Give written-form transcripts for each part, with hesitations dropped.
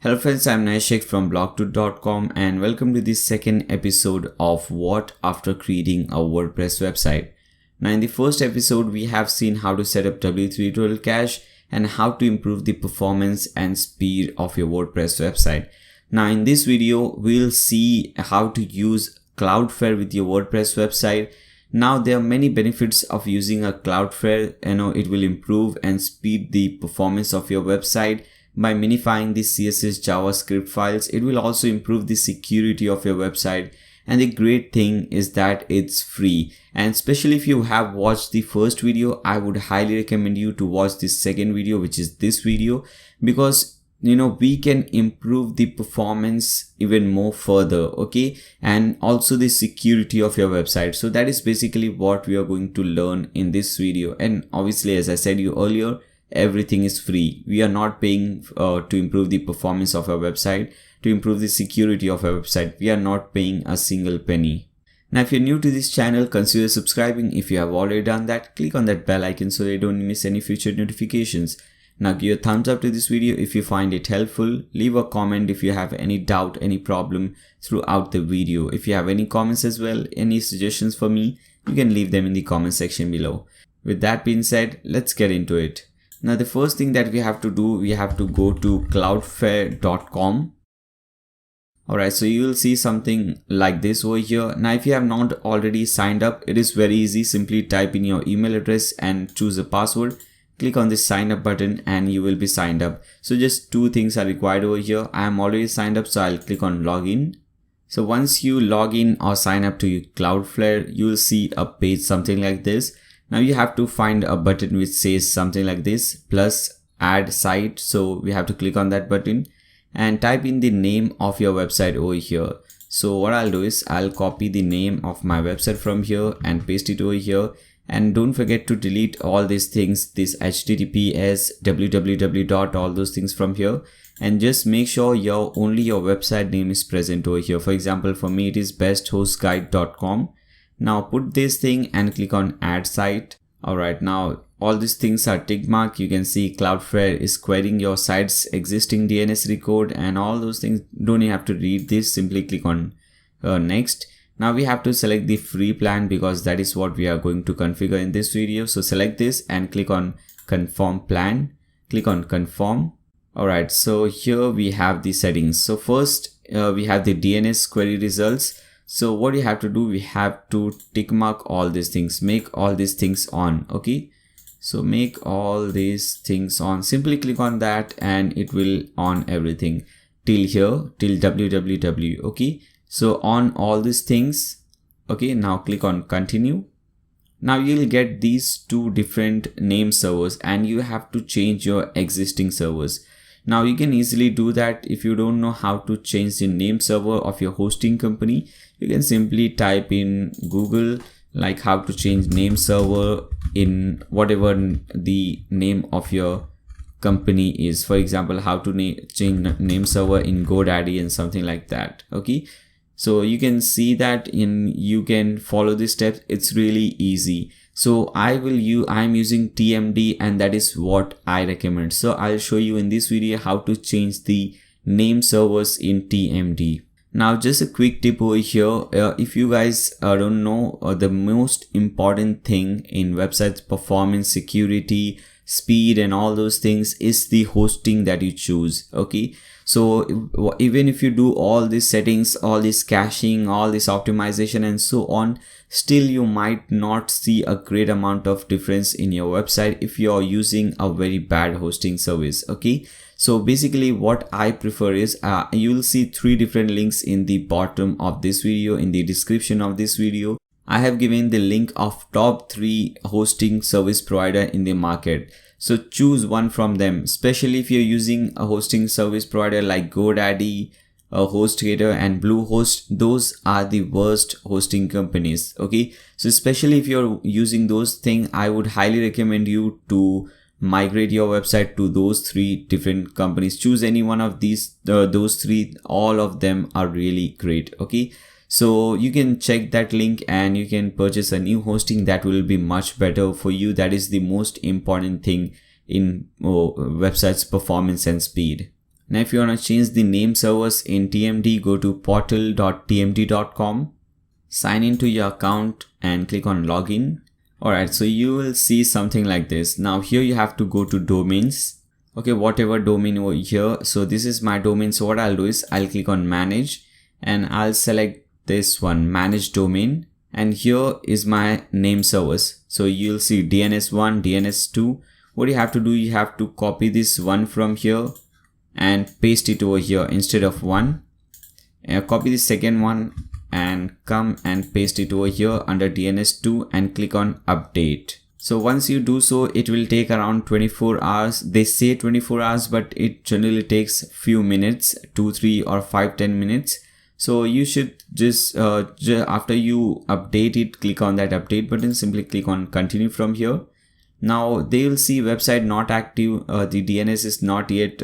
Hello friends, I'm Naishek from blog2.com and welcome to the second episode of What After Creating a WordPress Website. Now in the first episode, we have seen how to set up W3 total cache and how to improve the performance and speed of your WordPress website. Now in this video, we'll see how to use Cloudflare with your WordPress website. Now there are many benefits of using a Cloudflare. It will improve and speed the performance of your website by minifying the CSS JavaScript files. It will also improve the security of your website, and the great thing is that it's free. And especially if you have watched the first video, I would highly recommend you to watch this second video, which is this video, because we can improve the performance even more further, okay, and also the security of your website. So that is basically what we are going to learn in this video. And obviously, as I said you earlier, everything is free. We are not paying to improve the performance of our website, to improve the security of our website. We are not paying a single penny. Now, if you're new to this channel, consider subscribing. If you have already done that, click on that bell icon so you don't miss any future notifications. Now, give a thumbs up to this video if you find it helpful. Leave a comment if you have any doubt, any problem throughout the video. If you have any comments as well, any suggestions for me, you can leave them in the comment section below. With that being said, let's get into it. Now, the first thing that we have to do, we have to go to cloudflare.com. Alright, so you will see something like this over here. Now, if you have not already signed up, it is very easy. Simply type in your email address and choose a password. Click on this sign up button and you will be signed up. So just two things are required over here. I am already signed up, so I'll click on login. So once you log in or sign up to Cloudflare, you will see a page something like this. Now you have to find a button which says something like this, plus add site. So we have to click on that button and type in the name of your website over here. So what I'll do is I'll copy the name of my website from here and paste it over here. And don't forget to delete all these things, this HTTPS, www. All those things from here, and just make sure only your website name is present over here. For example, for me it is besthostguide.com. Now put this thing and click on add site. Alright, now all these things are tick mark. You can see Cloudflare is querying your site's existing DNS record and all those things. Don't even have to read this, simply click on next. Now we have to select the free plan because that is what we are going to configure in this video. So select this and click on confirm plan. Click on confirm. Alright, so here we have the settings. So first we have the DNS query results. So what you have to do, we have to tick mark all these things, make all these things on, okay? So make all these things on, simply click on that and it will on everything till here, till www, okay? So on all these things, okay, now click on continue. Now you'll get these two different name servers and you have to change your existing servers. Now you can easily do that. If you don't know how to change the name server of your hosting company, you can simply type in Google like how to change name server in whatever the name of your company is. For example, how to change name server in GoDaddy and something like that, okay? So you can see that you can follow the steps. It's really easy. So I'm using TMD and that is what I recommend. So I'll show you in this video how to change the name servers in TMD. Now just a quick tip over here. If you guys don't know, the most important thing in websites performance, security, speed and all those things is the hosting that you choose, okay? So even if you do all these settings, all this caching, all this optimization and so on, still you might not see a great amount of difference in your website if you're using a very bad hosting service, okay? So basically what I prefer is you'll see three different links in the bottom of this video, in the description of this video. I have given the link of top 3 hosting service provider in the market. So choose one from them, especially if you're using a hosting service provider like GoDaddy, HostGator and Bluehost. Those are the worst hosting companies, okay? So especially if you're using those things, I would highly recommend you to migrate your website to those 3 different companies. Choose any one of those 3. All of them are really great, okay? So you can check that link and you can purchase a new hosting that will be much better for you. That is the most important thing in websites performance and speed. Now if you want to change the name servers in TMD, go to portal.tmd.com, sign into your account and click on login. Alright, so you will see something like this. Now here you have to go to domains. Okay, whatever domain over here. So this is my domain. So what I'll do is I'll click on manage and I'll select this one, manage domain. And here is my name servers. So you'll see DNS1, DNS2. What you have to do, you have to copy this one from here and paste it over here instead of one. Copy the second one and come and paste it over here under DNS2 and click on update. So once you do so, it will take around 24 hours. They say 24 hours, but it generally takes few minutes, 2, 3 or 5, 10 minutes. So you should just after you update it, click on that update button, simply click on continue from here. Now they will see website not active, the DNS is not yet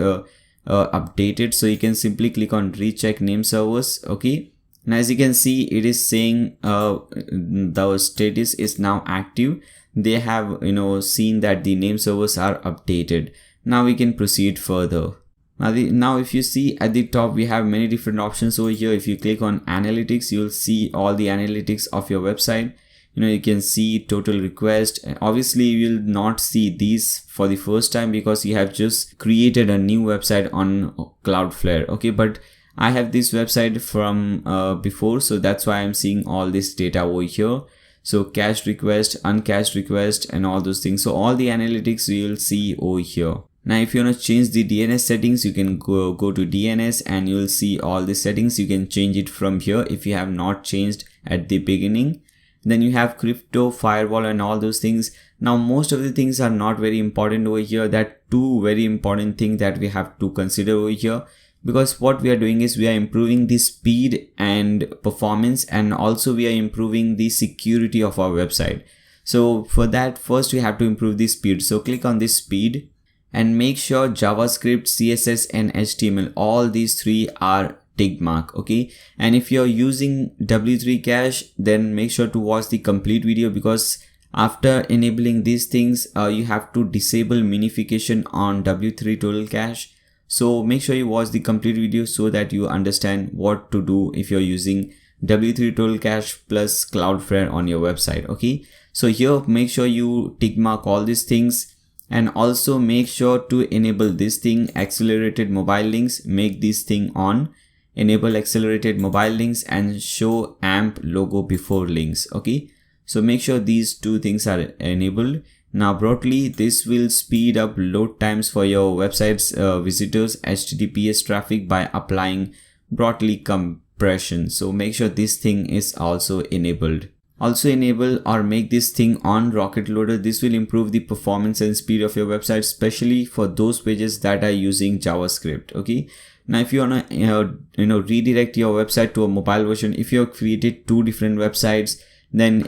updated. So you can simply click on recheck name servers. Okay. Now as you can see, it is saying the status is now active. They have seen that the name servers are updated. Now we can proceed further. Now if you see at the top, we have many different options over here. If you click on analytics, you'll see all the analytics of your website. You can see total request. Obviously you will not see these for the first time because you have just created a new website on Cloudflare. Okay, but I have this website from before, so that's why I'm seeing all this data over here. So cached request, uncached request and all those things. So all the analytics you'll see over here. Now if you want to change the DNS settings, you can go to DNS and you'll see all the settings. You can change it from here if you have not changed at the beginning. Then you have crypto, firewall and all those things. Now most of the things are not very important over here. That two very important things that we have to consider over here. Because what we are doing is we are improving the speed and performance, and also we are improving the security of our website. So for that, first we have to improve the speed. So click on this speed and make sure JavaScript, CSS and HTML, all these three are tick mark. Okay. And if you're using W3 cache, then make sure to watch the complete video, because after enabling these things, you have to disable minification on W3 total cache. So make sure you watch the complete video so that you understand what to do if you're using W3 total cache plus Cloudflare on your website. Okay. So here, make sure you tick mark all these things, and also make sure to enable this thing, accelerated mobile links, make this thing on, enable accelerated mobile links and show AMP logo before links. Okay. So make sure these two things are enabled. Now broadly, this will speed up load times for your website's visitors HTTPS traffic by applying broadly compression. So make sure this thing is also enabled. Also enable or make this thing on Rocket Loader. This will improve the performance and speed of your website, especially for those pages that are using JavaScript. Okay. Now if you want to redirect your website to a mobile version, if you have created two different websites, then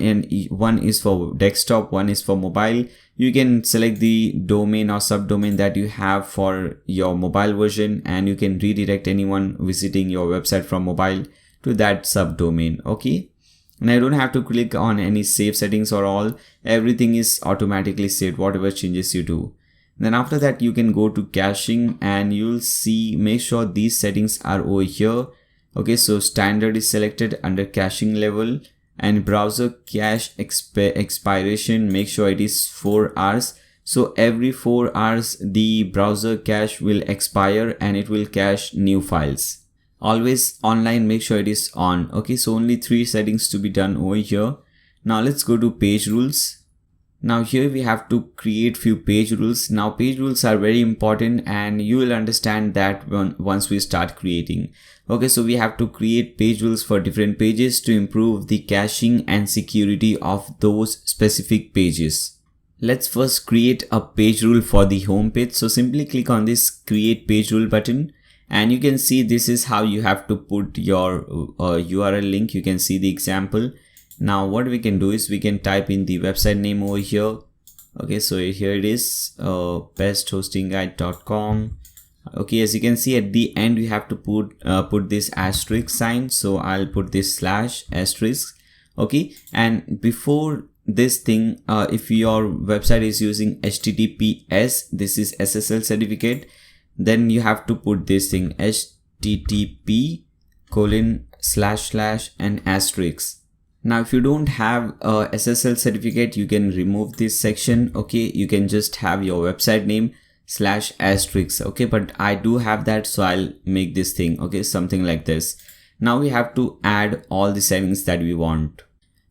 one is for desktop, one is for mobile, you can select the domain or subdomain that you have for your mobile version, and you can redirect anyone visiting your website from mobile to that subdomain. Okay. And I don't have to click on any save settings or all. Everything is automatically saved, whatever changes you do. Then after that, you can go to caching and you'll see, make sure these settings are over here. Okay. So standard is selected under caching level. And browser cache expiration, make sure it is 4 hours. So every 4 hours the browser cache will expire and it will cache new files. Always online, make sure it is on. Okay, so only 3 settings to be done over here. Now let's go to page rules. Now here we have to create few page rules. Now page rules are very important and you will understand that once we start creating. Okay, so we have to create page rules for different pages to improve the caching and security of those specific pages. Let's first create a page rule for the home page. So simply click on this create page rule button and you can see this is how you have to put your URL link. You can see the example. Now what we can do is we can type in the website name over here. Okay, so here it is, besthostingguide.com. Okay, as you can see at the end we have to put this asterisk sign. So I'll put this /*. Okay, and before this thing, if your website is using HTTPS, this is SSL certificate, then you have to put this thing http:// and asterisk. Now if you don't have a SSL certificate, you can remove this section. Okay, you can just have your website name /*. Okay, but I do have that, so I'll make this thing, okay, something like this. Now we have to add all the settings that we want.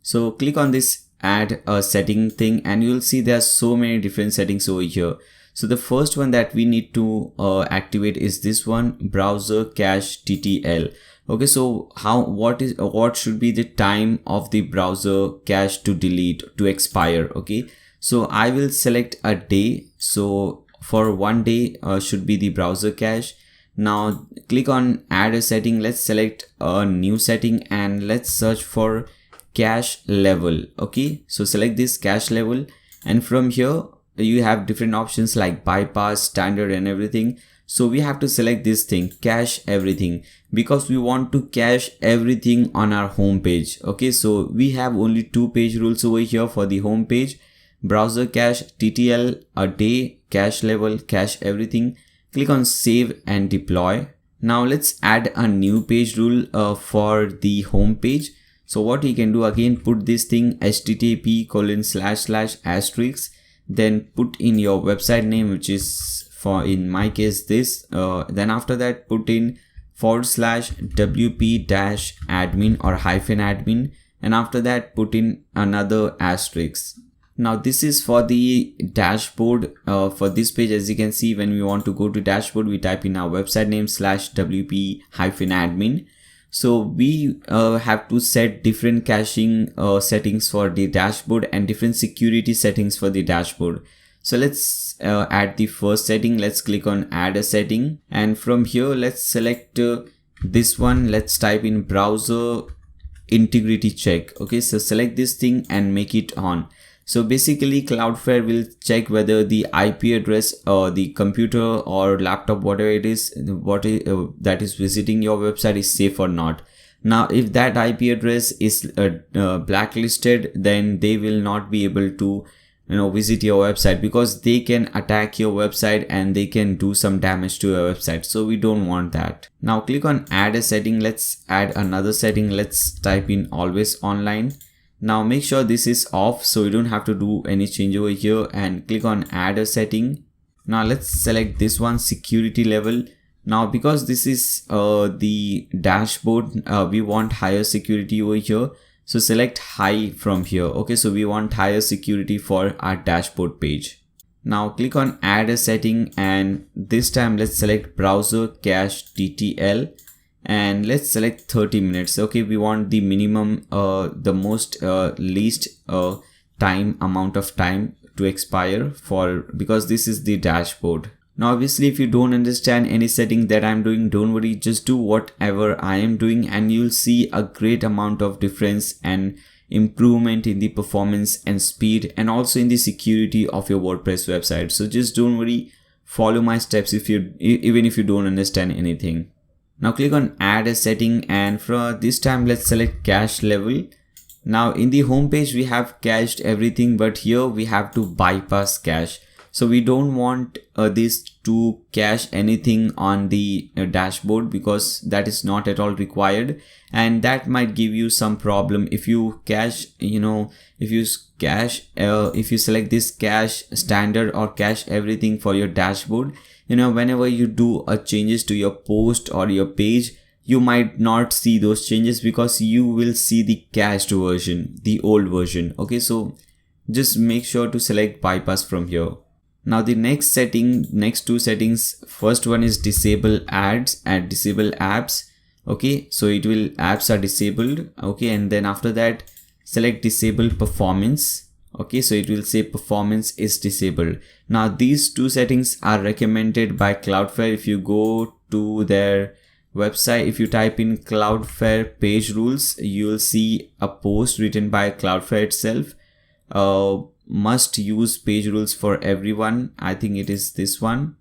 So click on this add a setting thing and you'll see there are so many different settings over here. So the first one that we need to activate is this one, browser cache TTL. Okay, so what should be the time of the browser cache to delete, to expire? Okay, so I will select a day. So for 1 day should be the browser cache. Now click on add a setting. Let's select a new setting and let's search for cache level. Okay, so select this cache level, and from here you have different options like bypass, standard and everything. So we have to select this thing, cache everything, because we want to cache everything on our home page. Okay, so we have only 2 page rules over here for the home page: browser cache TTL, a day, cache level, cache everything. Click on save and deploy. Now let's add a new page rule for the home page. So what you can do, again put this thing http:// then put in your website name, which is, for in my case, this. Then after that put in /wp-admin or -admin, and after that put in another asterisk. Now this is for the dashboard. For this page, as you can see, when we want to go to dashboard, we type in our website name /wp-admin. So we have to set different caching settings for the dashboard and different security settings for the dashboard. So let's add the first setting. Let's click on add a setting, and from here let's select this one. Let's type in browser integrity check. Okay, so select this thing and make it on. So basically Cloudflare will check whether the IP address or the computer or laptop, whatever it is, that is visiting your website is safe or not. Now if that IP address is blacklisted, then they will not be able to visit your website, because they can attack your website and they can do some damage to your website. So we don't want that. Now click on add a setting. Let's add another setting. Let's type in always online. Now make sure this is off, so you don't have to do any change over here, and click on add a setting. Now let's select this one, security level. Now because this is the dashboard, we want higher security over here, so select high from here. Okay, so we want higher security for our dashboard page. Now click on add a setting, and this time let's select browser cache TTL. And let's select 30 minutes. Okay, we want the minimum, the most least amount of time to expire for, because this is the dashboard. Now obviously if you don't understand any setting that I'm doing, don't worry, just do whatever I am doing and you'll see a great amount of difference and improvement in the performance and speed, and also in the security of your WordPress website. So just don't worry, follow my steps even if you don't understand anything. Now click on add a setting, and for this time let's select cache level. Now in the home page we have cached everything, but here we have to bypass cache. So we don't want this to cache anything on the dashboard, because that is not at all required, and that might give you some problem if you cache, if you select this cache standard or cache everything for your dashboard. Whenever you do changes to your post or your page, you might not see those changes because you will see the cached version, the old version. Okay, so just make sure to select bypass from here. Now the next two settings, first one is disable ads and disable apps. Okay, so apps are disabled. Okay, and then after that select disable performance. Okay, so it will say performance is disabled. Now these two settings are recommended by Cloudflare. If you go to their website, if you type in Cloudflare page rules, you will see a post written by Cloudflare itself. Must use page rules for everyone. I think it is this one.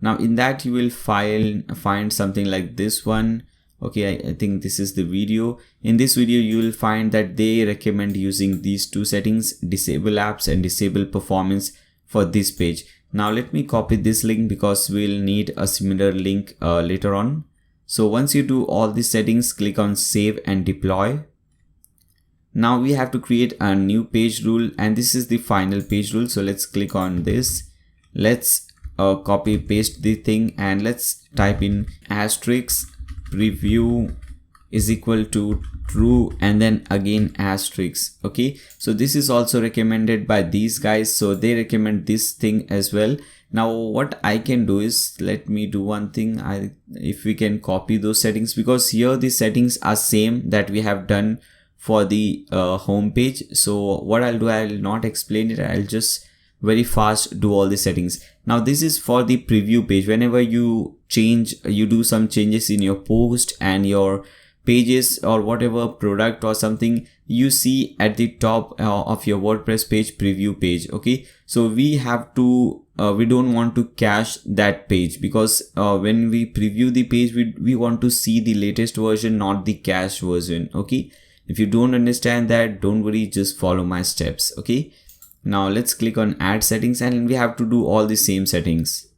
Now in that you will find something like this one. Okay, I think this is the video. In this video you will find that they recommend using these two settings, disable apps and disable performance, for this page. Now let me copy this link because we'll need a similar link later on. So once you do all these settings, click on save and deploy. Now we have to create a new page rule, and this is the final page rule. So let's click on this. Let's copy paste the thing, and let's type in asterisk preview is equal to true, and then again asterisk. Okay, so this is also recommended by these guys, so they recommend this thing as well. Now what I can do is, let me do one thing. If we can copy those settings, because here the settings are same that we have done for the home page. So what I'll do, I'll not explain it, I'll just very fast do all the settings. Now this is for the preview page. Whenever you do some changes in your post and your pages or whatever product or something, you see at the top of your WordPress page preview page. Okay, so we have to we don't want to cache that page, because when we preview the page, we want to see the latest version, not the cache version. Okay, if you don't understand that, don't worry, just follow my steps. Okay, now let's click on add settings, and we have to do all the same settings.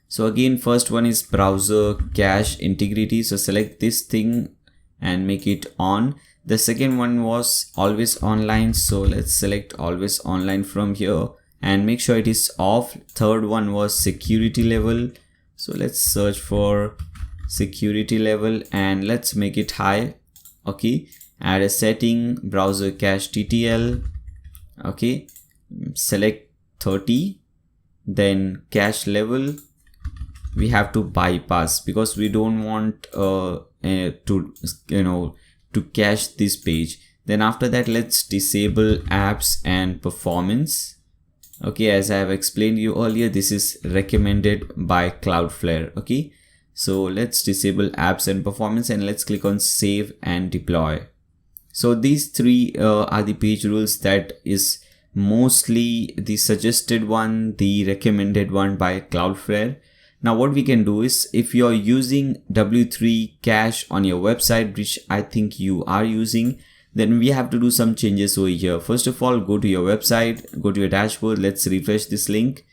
So again, first one is browser cache integrity, so select this thing and make it on. The second one was always online, so let's select always online from here and make sure it is off. Third one was security level, so let's search for security level and let's make it high. Okay, add a setting, browser cache TTL. Okay, select 30, then cache level we have to bypass, because we don't want to cache this page. Then after that, let's disable apps and performance. Okay, as I have explained you earlier, this is recommended by Cloudflare. Okay, so let's disable apps and performance, and let's click on save and deploy. So these three are the page rules that is mostly the suggested one, the recommended one by Cloudflare. Now what we can do is, if you're using W3 cache on your website, which I think you are using, then we have to do some changes over here. First of all, go to your website, go to your dashboard, let's refresh this link.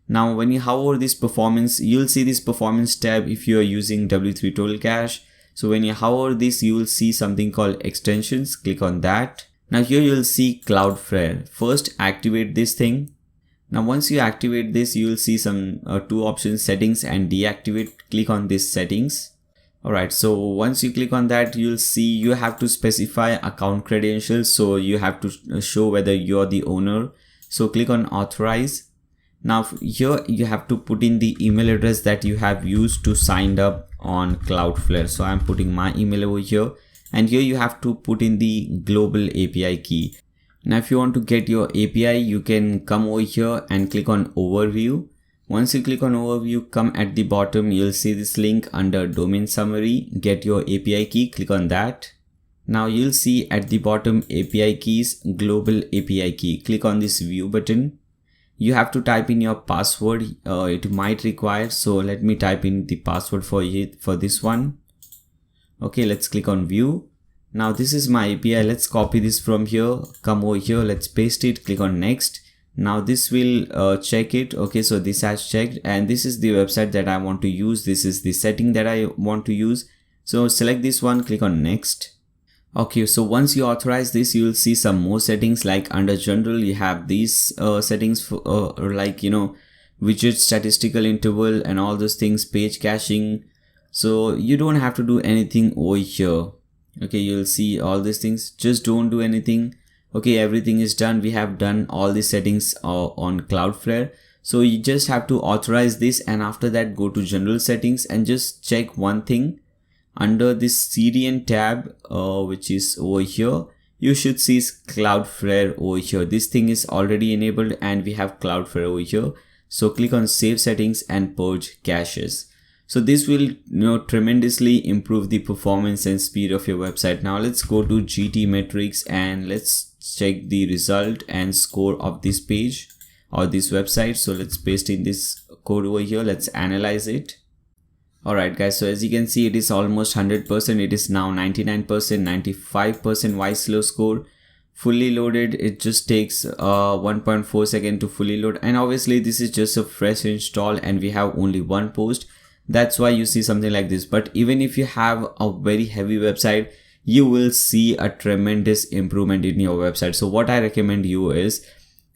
Now when you hover this performance, you'll see this performance tab if you are using W3 total cache. So when you hover this, you will see something called extensions. Click on that. Now here you'll see Cloudflare. First activate this thing. Now once you activate this, you will see some two options, settings and deactivate. Click on this settings. Alright, so once you click on that, you'll see you have to specify account credentials. So you have to show whether you're the owner. So click on authorize. Now here you have to put in the email address that you have used to sign up on Cloudflare. So I'm putting my email over here, and here you have to put in the global API key. Now if you want to get your API, you can come over here and click on overview. Once you click on overview, come at the bottom, you'll see this link under domain summary, get your API key, click on that. Now you'll see at the bottom API keys, global API key, click on this view button. You have to type in your password, it might require, so let me type in the password for this one. Okay, let's click on view. Now this is my API, let's copy this from here, come over here, let's paste it, click on next. Now this will check it. Okay, so this has checked, and this is the website that I want to use. This is the setting that I want to use. So select this one, click on next. Okay, so once you authorize this, you will see some more settings. Like under general, you have these settings for like, you know, widget statistical interval and all those things, page caching. So you don't have to do anything over here. Okay, you'll see all these things, just don't do anything. Okay, everything is done. We have done all the settings on Cloudflare. So you just have to authorize this, and after that go to general settings and just check one thing. Under this CDN tab, which is over here, you should see Cloudflare over here. This thing is already enabled and we have Cloudflare over here. So click on save settings and purge caches. So this will, you know, tremendously improve the performance and speed of your website. Now let's go to GT metrics and let's check the result and score of this page or this website. So let's paste in this code over here. Let's analyze it. Alright guys, so as you can see, it is almost 100%. It is now 99%, 95% slow score, fully loaded. It just takes 1.4 second to fully load, and obviously this is just a fresh install and we have only one post. That's why you see something like this. But even if you have a very heavy website, you will see a tremendous improvement in your website. So what I recommend you is,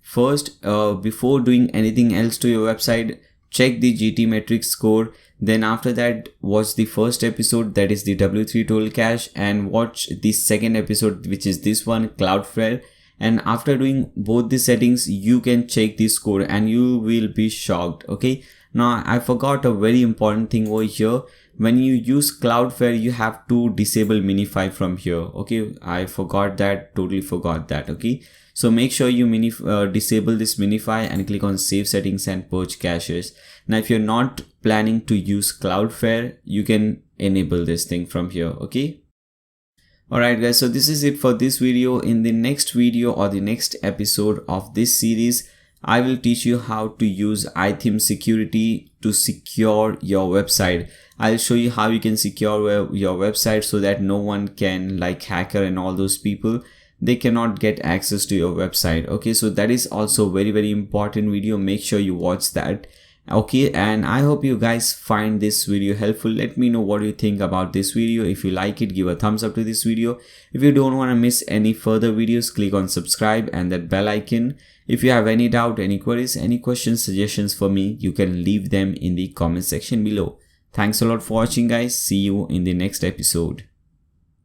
first, before doing anything else to your website, check the GT metrics score. Then after that, watch the first episode, that is the W3 total cache, and watch the second episode, which is this one, Cloudflare. And after doing both the settings, you can check the score and you will be shocked. Okay, now I forgot a very important thing over here. When you use Cloudflare, you have to disable minify from here. Okay, I forgot that, totally forgot that. Okay, so make sure you disable this minify and click on save settings and purge caches. Now if you're not planning to use Cloudflare, you can enable this thing from here. Okay, alright guys, so this is it for this video. In the next video or the next episode of this series, I will teach you how to use iTheme security to secure your website. I'll show you how you can secure your website so that no one can, like hacker and all those people, they cannot get access to your website. Okay, so that is also very important video. Make sure you watch that. Okay, and I hope you guys find this video helpful. Let me know what you think about this video. If you like it, give a thumbs up to this video. If you don't want to miss any further videos, click on subscribe and that bell icon. If you have any doubt, any queries, any questions, suggestions for me, you can leave them in the comment section below. Thanks a lot for watching guys. See you in the next episode.